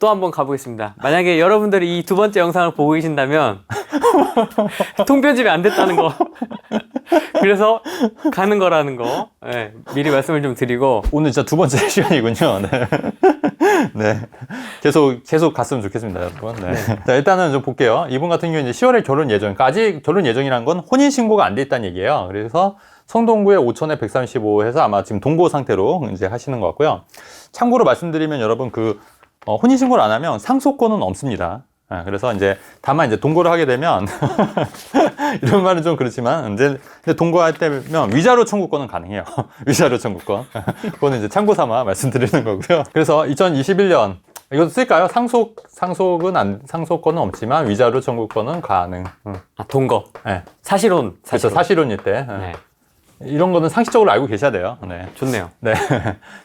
또 한번 가보겠습니다. 만약에 여러분들이 이 두 번째 영상을 보고 계신다면 통편집이 안 됐다는 거 그래서 가는 거라는 거 네, 미리 말씀을 좀 드리고 오늘 진짜 두 번째 시간이군요. 네. 네. 계속 갔으면 좋겠습니다, 여러분. 네. 자, 일단은 좀 볼게요. 이분 같은 경우는 이제 10월에 결혼 예정. 그러니까 아직 결혼 예정이란 건 혼인신고가 안 돼 있다는 얘기예요. 그래서 성동구에 5천에 135 해서 아마 지금 동거 상태로 이제 하시는 것 같고요. 참고로 말씀드리면 여러분 혼인신고를 안 하면 상속권은 없습니다. 그래서 이제 다만 이제 동거를 하게 되면 이런 말은 좀 그렇지만 이제 동거할 때면 위자료 청구권은 가능해요. 위자료 청구권. 그거는 이제 참고 삼아 말씀드리는 거고요. 그래서 2021년 이것도 쓸까요? 상속권은 없지만 위자료 청구권은 가능. 아, 동거. 네. 사실혼. 그렇죠. 사실혼일 때. 네. 이런 거는 상식적으로 알고 계셔야 돼요. 네. 좋네요. 네.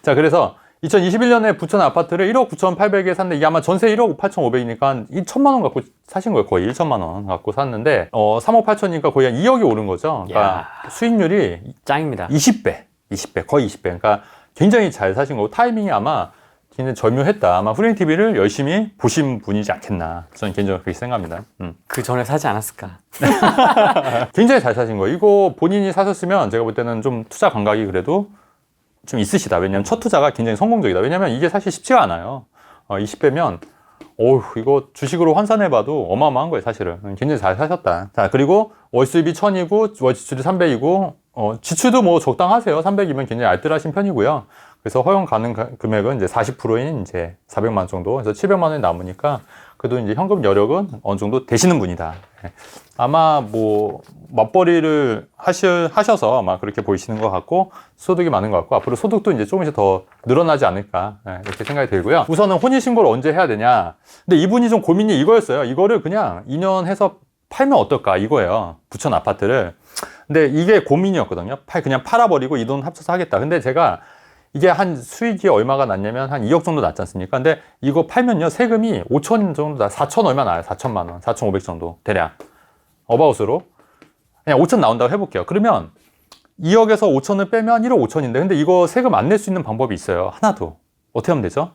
자, 그래서 2021년에 부천 아파트를 1억 9,800에 샀는데 이게 아마 전세 1억 8,500이니까 1천만 원 갖고 사신 거예요. 거의 1천만 원 갖고 샀는데 3억 8천이니까 거의 한 2억이 오른 거죠. 그러니까 수익률이 짱입니다. 20배, 거의 20배. 그러니까 굉장히 잘 사신 거고 타이밍이 아마 굉장히 절묘했다. 아마 후랭TV를 열심히 보신 분이지 않겠나. 저는 개인적으로 그렇게 생각합니다. 그 전에 사지 않았을까? 굉장히 잘 사신 거예요. 이거 본인이 사셨으면 제가 볼 때는 좀 투자 감각이 그래도 좀 있으시다. 왜냐면 첫 투자가 굉장히 성공적이다. 왜냐면 이게 사실 쉽지가 않아요. 20배면 이거 주식으로 환산해봐도 어마어마한 거예요. 사실은 굉장히 잘 사셨다. 자, 그리고 월 수입이 1,000이고 월 지출이 300이고 지출도 뭐 적당하세요. 300이면 굉장히 알뜰하신 편이고요. 그래서 허용 가능 금액은 이제 40%인 이제 400만 원 정도. 그래서 700만 원이 남으니까 그래도 이제 현금 여력은 어느 정도 되시는 분이다. 아마 뭐 맞벌이를 하셔서 아마 그렇게 보이시는 것 같고 소득이 많은 것 같고 앞으로 소득도 이제 조금씩 더 늘어나지 않을까 이렇게 생각이 들고요. 우선은 혼인신고를 언제 해야 되냐. 근데 이분이 좀 고민이 이거였어요. 이거를 그냥 2년 해서 팔면 어떨까 이거예요. 부천 아파트를. 근데 이게 고민이었거든요. 그냥 팔아버리고 이 돈 합쳐서 하겠다. 근데 제가 이게 한 수익이 얼마가 났냐면 한 2억 정도 났지 않습니까? 근데 이거 팔면요 세금이 5천 정도 4천 얼마 나요. 4천만 원, 4,500 정도 대략 어바웃으로 그냥 5천 나온다고 해볼게요. 그러면 2억에서 5천을 빼면 1억 5천인데 근데 이거 세금 안 낼 수 있는 방법이 있어요. 하나도. 어떻게 하면 되죠?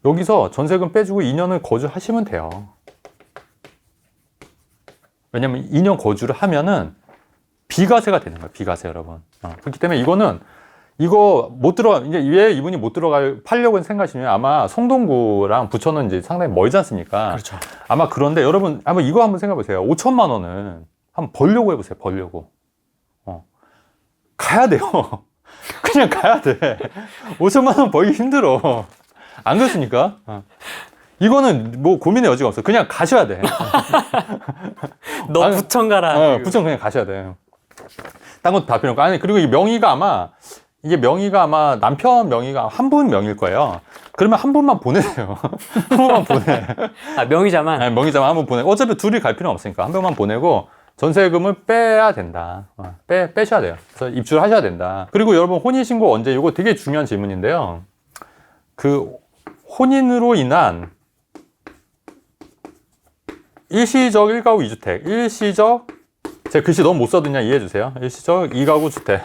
여기서 전세금 빼주고 2년을 거주하시면 돼요. 왜냐면 2년 거주를 하면은 비과세가 되는 거예요. 비과세 여러분. 그렇기 때문에 이거 못 이제 왜 이분이 못 팔려고 생각하시면 아마 성동구랑 부천은 이제 상당히 멀지 않습니까? 그렇죠. 아마 그런데 여러분 이거 한번 생각해 보세요. 5천만 원을 한번 벌려고 해보세요. 벌려고. 가야 돼요. 그냥 가야 돼. 5천만 원 벌기 힘들어. 안 그렇습니까? 이거는 뭐 고민의 여지가 없어. 그냥 가셔야 돼. 너 부천 가라. 부천 그냥 가셔야 돼. 딴 것도 다 필요 없고. 아니, 그리고 이 명의가 아마 남편 명의가 한 분 명의일 거예요. 그러면 한 분만 보내세요. 한 분만 보내. 명의자만? 네, 명의자만 한 분 보내. 어차피 둘이 갈 필요는 없으니까. 한 명만 보내고 전세금을 빼야 된다. 빼셔야 돼요. 그래서 입주를 하셔야 된다. 그리고 여러분 혼인신고 언제? 이거 되게 중요한 질문인데요. 그 혼인으로 인한 일시적 1가구 2주택, 일시적 제가 글씨 너무 못 써드냐 이해해 주세요. 일시적 2가구 주택.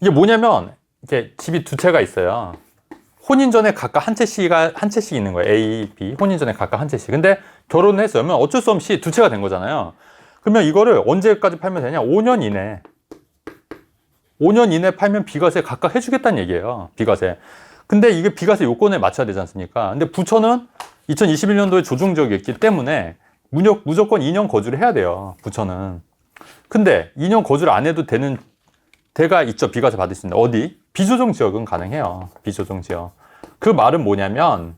이게 뭐냐면 이렇게 집이 두 채가 있어요. 혼인 전에 각각 한 채씩 있는 거예요. A, B. 혼인 전에 각각 한 채씩. 근데 결혼을 했어요. 그러면 어쩔 수 없이 두 채가 된 거잖아요. 그러면 이거를 언제까지 팔면 되냐? 5년 이내. 5년 이내 팔면 비과세 각각 해주겠다는 얘기예요. 비과세. 근데 이게 비과세 요건에 맞춰야 되지 않습니까? 근데 부천은 2021년도에 조정지역이었기 때문에 무조건 2년 거주를 해야 돼요. 부천은. 근데 2년 거주를 안 해도 되는 데가 있죠. 비과세 받을 수 있는. 어디? 비조정 지역은 가능해요. 비조정 지역. 그 말은 뭐냐면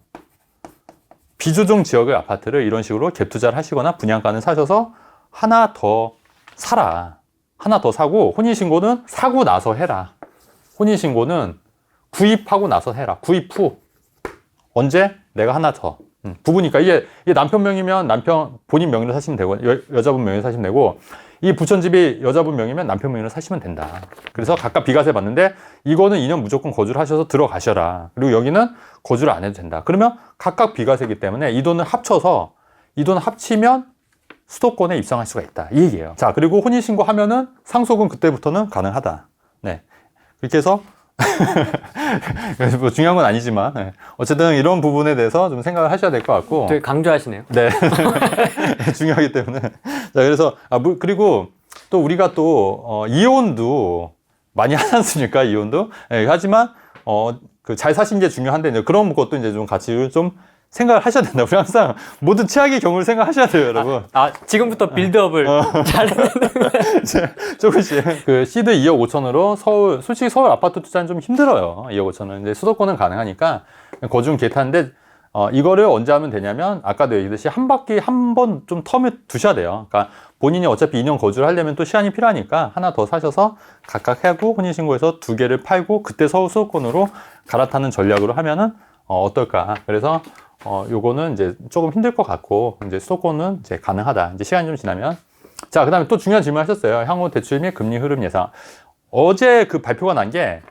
비조정 지역의 아파트를 이런 식으로 갭 투자를 하시거나 분양가는 사셔서 하나 더 사라. 하나 더 사고 혼인신고는 사고 나서 해라. 혼인신고는 구입하고 나서 해라. 구입 후. 언제? 내가 하나 더. 부부니까 이게 남편 명이면 본인 명의로 사시면 되고 여자분 명의로 사시면 되고 이 부천집이 여자분 명이면 남편 명의로 사시면 된다. 그래서 각각 비과세 받는데 이거는 2년 무조건 거주를 하셔서 들어가셔라. 그리고 여기는 거주를 안 해도 된다. 그러면 각각 비과세이기 때문에 이 돈을 합치면 수도권에 입성할 수가 있다. 이 얘기예요. 자, 그리고 혼인신고 하면은 상속은 그때부터는 가능하다. 네. 그렇게 해서 그래서 뭐 중요한 건 아니지만 네. 어쨌든 이런 부분에 대해서 좀 생각을 하셔야 될 것 같고. 되게 강조하시네요. 네. 중요하기 때문에. 자, 그래서, 그리고 또 우리가 또, 이혼도 많이 하지 않습니까? 이혼도. 네, 하지만, 잘 사신 게 중요한데, 이제 그런 것도 이제 좀 같이 좀 생각을 하셔야 된다. 우리 항상 모든 최악의 경우를 생각하셔야 돼요, 여러분. 지금부터 빌드업을 잘 조금씩. 그 시드 2억 5천으로 솔직히 서울 아파트 투자는 좀 힘들어요. 2억 5천은. 근데 수도권은 가능하니까 거중 개타인데, 이거를 언제 하면 되냐면, 아까도 얘기했듯이 한 바퀴 한 번 좀 텀을 두셔야 돼요. 그러니까 본인이 어차피 2년 거주를 하려면 또 시간이 필요하니까 하나 더 사셔서 각각 하고 혼인신고해서 2개를 팔고 그때 서울 수도권으로 갈아타는 전략으로 하면은, 어떨까. 그래서, 요거는 이제 조금 힘들 것 같고, 이제 수도권은 이제 가능하다. 이제 시간이 좀 지나면. 자, 그 다음에 또 중요한 질문 하셨어요. 향후 대출 및 금리 흐름 예상. 어제 그 발표가 난 게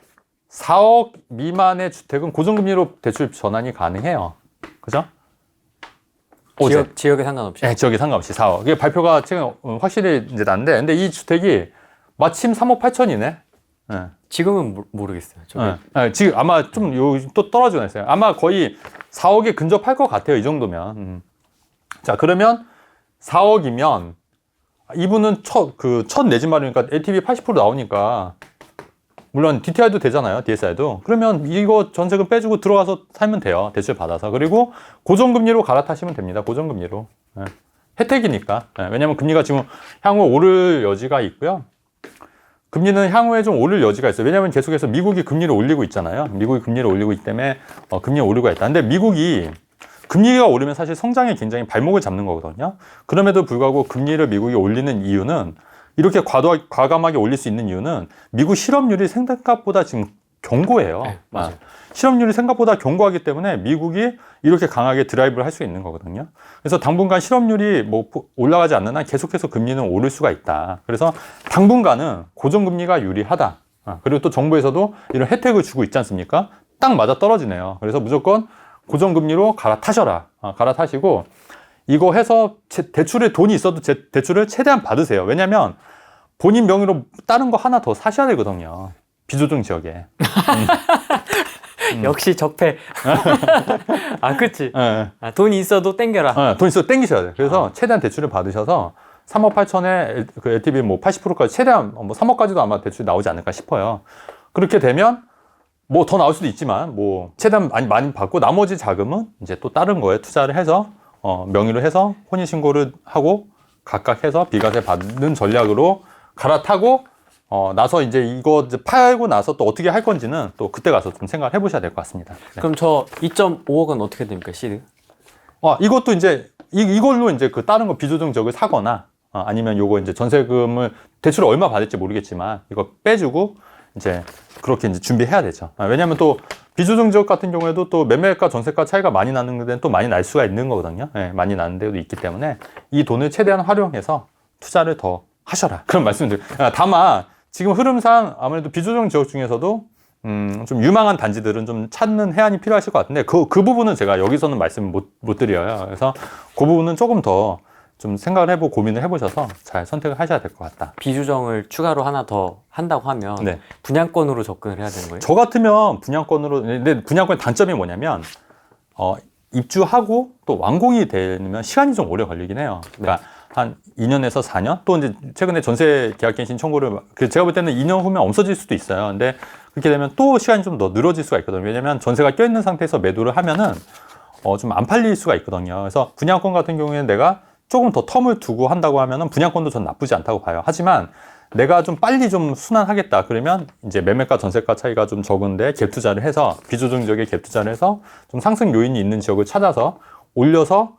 4억 미만의 주택은 고정금리로 대출 전환이 가능해요. 그죠? 지역에 상관없이. 네, 지역에 상관없이 4억. 이게 발표가 지금 확실히 이제 난데, 근데 이 주택이 마침 3억 8천이네. 네. 지금은 모르겠어요. 네. 지금 아마 좀 또 떨어지고 있어요. 아마 거의 4억에 근접할 것 같아요. 이 정도면. 자, 그러면 4억이면 이분은 첫 내 집 마련이니까 LTV 80% 나오니까 물론 DTI도 되잖아요. DSI도. 그러면 이거 전세금 빼주고 들어가서 살면 돼요. 대출 받아서. 그리고 고정금리로 갈아타시면 됩니다. 고정금리로. 네. 혜택이니까. 네. 왜냐하면 금리가 지금 향후 오를 여지가 있고요. 금리는 향후에 좀 오를 여지가 있어요. 왜냐하면 계속해서 미국이 금리를 올리고 있잖아요. 미국이 금리를 올리고 있기 때문에 금리가 오르고 있다. 근데 미국이 금리가 오르면 사실 성장에 굉장히 발목을 잡는 거거든요. 그럼에도 불구하고 금리를 미국이 올리는 이유는 이렇게 과감하게 올릴 수 있는 이유는 미국 실업률이 생각보다 지금 견고해요. 네, 맞아요. 실업률이 생각보다 견고하기 때문에 미국이 이렇게 강하게 드라이브를 할 수 있는 거거든요. 그래서 당분간 실업률이 뭐 올라가지 않는 한 계속해서 금리는 오를 수가 있다. 그래서 당분간은 고정금리가 유리하다. 그리고 또 정부에서도 이런 혜택을 주고 있지 않습니까? 딱 맞아 떨어지네요. 그래서 무조건 고정금리로 갈아타셔라. 갈아타시고 이거 해서 대출에 돈이 있어도 대출을 최대한 받으세요. 왜냐면 본인 명의로 다른 거 하나 더 사셔야 되거든요. 비조정 지역에. 역시 적폐. 그치. 네. 돈이 있어도 땡겨라. 돈 있어도 땡기셔야 돼요. 그래서 최대한 대출을 받으셔서 3억 8천에 그 LTV 뭐 80%까지 최대한 뭐 3억까지도 아마 대출이 나오지 않을까 싶어요. 그렇게 되면 뭐 더 나올 수도 있지만 뭐 최대한 많이 받고 나머지 자금은 이제 또 다른 거에 투자를 해서 명의로 해서 혼인신고를 하고 각각 해서 비과세 받는 전략으로 갈아타고 나서 이제 이거 이제 팔고 나서 또 어떻게 할 건지는 또 그때 가서 좀 생각을 해보셔야 될 것 같습니다. 네. 그럼 저 2.5억은 어떻게 됩니까, 시드? 이것도 이제 이걸로 이제 그 다른 거 비조정 지역을 사거나 아니면 요거 이제 전세금을 대출을 얼마 받을지 모르겠지만 이거 빼주고 이제 그렇게 이제 준비해야 되죠. 왜냐하면 또 비조정 지역 같은 경우에도 또 매매가 전세가 차이가 많이 나는 데는 또 많이 날 수가 있는 거거든요. 네, 많이 나는 데도 있기 때문에 이 돈을 최대한 활용해서 투자를 더 하셔라. 그런 말씀드려요. 다만 지금 흐름상 아무래도 비조정 지역 중에서도 좀 유망한 단지들은 좀 찾는 해안이 필요하실 것 같은데 그 부분은 제가 여기서는 말씀을 못 드려요. 그래서 그 부분은 조금 더 좀 생각을 해보고 고민을 해보셔서 잘 선택을 하셔야 될 것 같다. 비조정을 추가로 하나 더 한다고 하면 네. 분양권으로 접근을 해야 되는 거예요? 저 같으면 분양권으로, 근데 분양권의 단점이 뭐냐면 입주하고 또 완공이 되면 시간이 좀 오래 걸리긴 해요. 그러니까 한 2년에서 4년? 또 이제 최근에 전세 계약갱신 청구를 제가 볼 때는 2년 후면 없어질 수도 있어요. 근데 그렇게 되면 또 시간이 좀 더 늘어질 수가 있거든요. 왜냐면 전세가 껴있는 상태에서 매도를 하면은 좀 안 팔릴 수가 있거든요. 그래서 분양권 같은 경우에는 내가 조금 더 텀을 두고 한다고 하면은 분양권도 전 나쁘지 않다고 봐요. 하지만 내가 좀 빨리 좀 순환하겠다. 그러면 이제 매매가 전세가 차이가 좀 적은데 갭 투자를 해서 비조정 지역에 갭 투자를 해서 좀 상승 요인이 있는 지역을 찾아서 올려서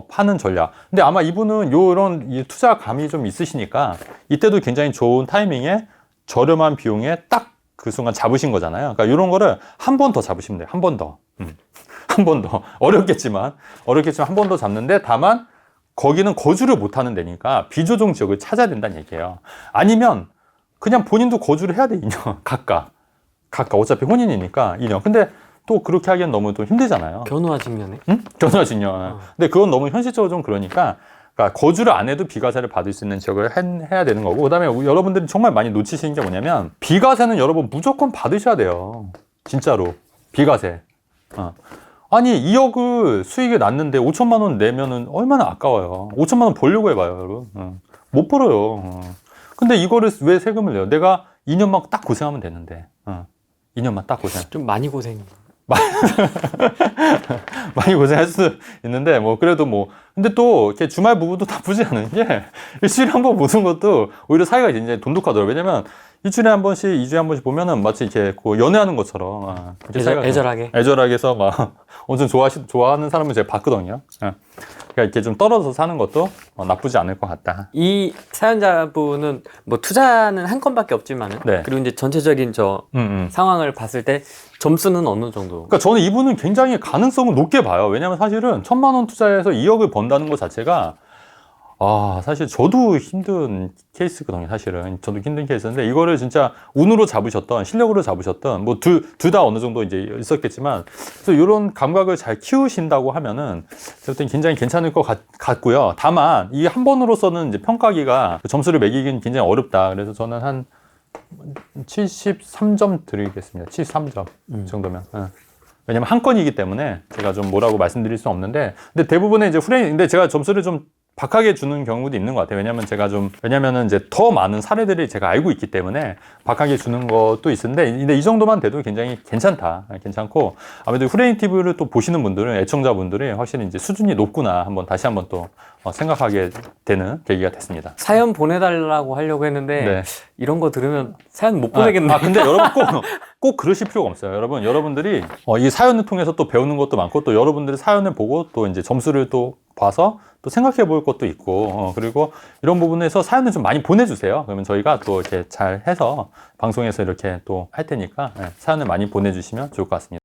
파는 전략. 근데 아마 이분은 요런 투자 감이 좀 있으시니까 이때도 굉장히 좋은 타이밍에 저렴한 비용에 딱 그 순간 잡으신 거잖아요. 그러니까 이런 거를 한 번 더 잡으시면 돼요. 한 번 더. 한 번 더. 어렵겠지만 한 번 더 잡는데 다만 거기는 거주를 못 하는 데니까 비조정 지역을 찾아야 된다는 얘기예요. 아니면 그냥 본인도 거주를 해야 돼, 2년. 각각. 어차피 혼인이니까 2년. 근데 또 그렇게 하기엔 너무 또 힘들잖아요. 견우와 직면에? 응? 견우와 직면. 근데 그건 너무 현실적으로 좀 그러니까 그러니까 거주를 안 해도 비과세를 받을 수 있는 지역을 해야 되는 거고, 그다음에 여러분들이 정말 많이 놓치시는 게 뭐냐면 비과세는 여러분 무조건 받으셔야 돼요. 진짜로 비과세. 아니 2억을 수익이 났는데 5천만 원 내면은 얼마나 아까워요. 5천만 원 벌려고 해봐요, 여러분. 못 벌어요. 근데 이거를 왜 세금을 내요? 내가 2년만 딱 고생하면 되는데. 2년만 딱 고생. 좀 많이 고생. 많이 고생할 수 있는데, 뭐, 그래도 뭐, 근데 또, 이렇게 주말 부부도 나쁘지 않은 게, 일주일에 한 번 보는 것도 오히려 사이가 굉장히 돈독하더라고요. 왜냐면, 일주일에 한 번씩, 2주에 한 번씩 보면은 마치 이렇게 그 연애하는 것처럼, 이렇게 사이가 애절하게. 애절하게 해서 막, 엄청 좋아하는 사람을 제가 봤거든요. 그러니까 이렇게 좀 떨어져서 사는 것도 나쁘지 않을 것 같다. 이 사연자분은 뭐 투자는 한 건밖에 없지만은 네. 그리고 이제 전체적인 저 상황을 봤을 때 점수는 어느 정도? 그러니까 저는 이분은 굉장히 가능성을 높게 봐요. 왜냐하면 사실은 1,000만 원 투자해서 2억을 번다는 것 자체가 사실 저도 힘든 케이스거든요. 사실은 저도 힘든 케이스인데 이거를 진짜 운으로 잡으셨던 실력으로 잡으셨던 뭐 둘 다 어느 정도 이제 있었겠지만 그래서 이런 감각을 잘 키우신다고 하면은 제가 볼 땐 굉장히 괜찮을 것 같고요. 다만 이 한 번으로서는 이제 평가기가 점수를 매기긴 굉장히 어렵다. 그래서 저는 한 73점 드리겠습니다. 73점 정도면. 왜냐면 한 건이기 때문에 제가 좀 뭐라고 말씀드릴 수 없는데, 근데 대부분의 이제 근데 제가 점수를 좀 박하게 주는 경우도 있는 것 같아요. 왜냐면은 이제 더 많은 사례들이 제가 알고 있기 때문에 박하게 주는 것도 있는데, 근데 이 정도만 돼도 굉장히 괜찮고, 아무래도 후레인 TV를 또 보시는 분들은, 애청자분들이 확실히 이제 수준이 높구나 다시 한번 또 생각하게 되는 계기가 됐습니다. 사연 보내달라고 하려고 했는데 네. 이런 거 들으면 사연 못 보내겠네. 근데 여러분 꼭 그러실 필요가 없어요. 여러분들이 이 사연을 통해서 또 배우는 것도 많고, 또 여러분들의 사연을 보고 또 이제 점수를 또 봐서 또 생각해 볼 것도 있고, 그리고 이런 부분에서 사연을 좀 많이 보내주세요. 그러면 저희가 또 이렇게 잘 해서 방송에서 이렇게 또 할 테니까 사연을 많이 보내주시면 좋을 것 같습니다.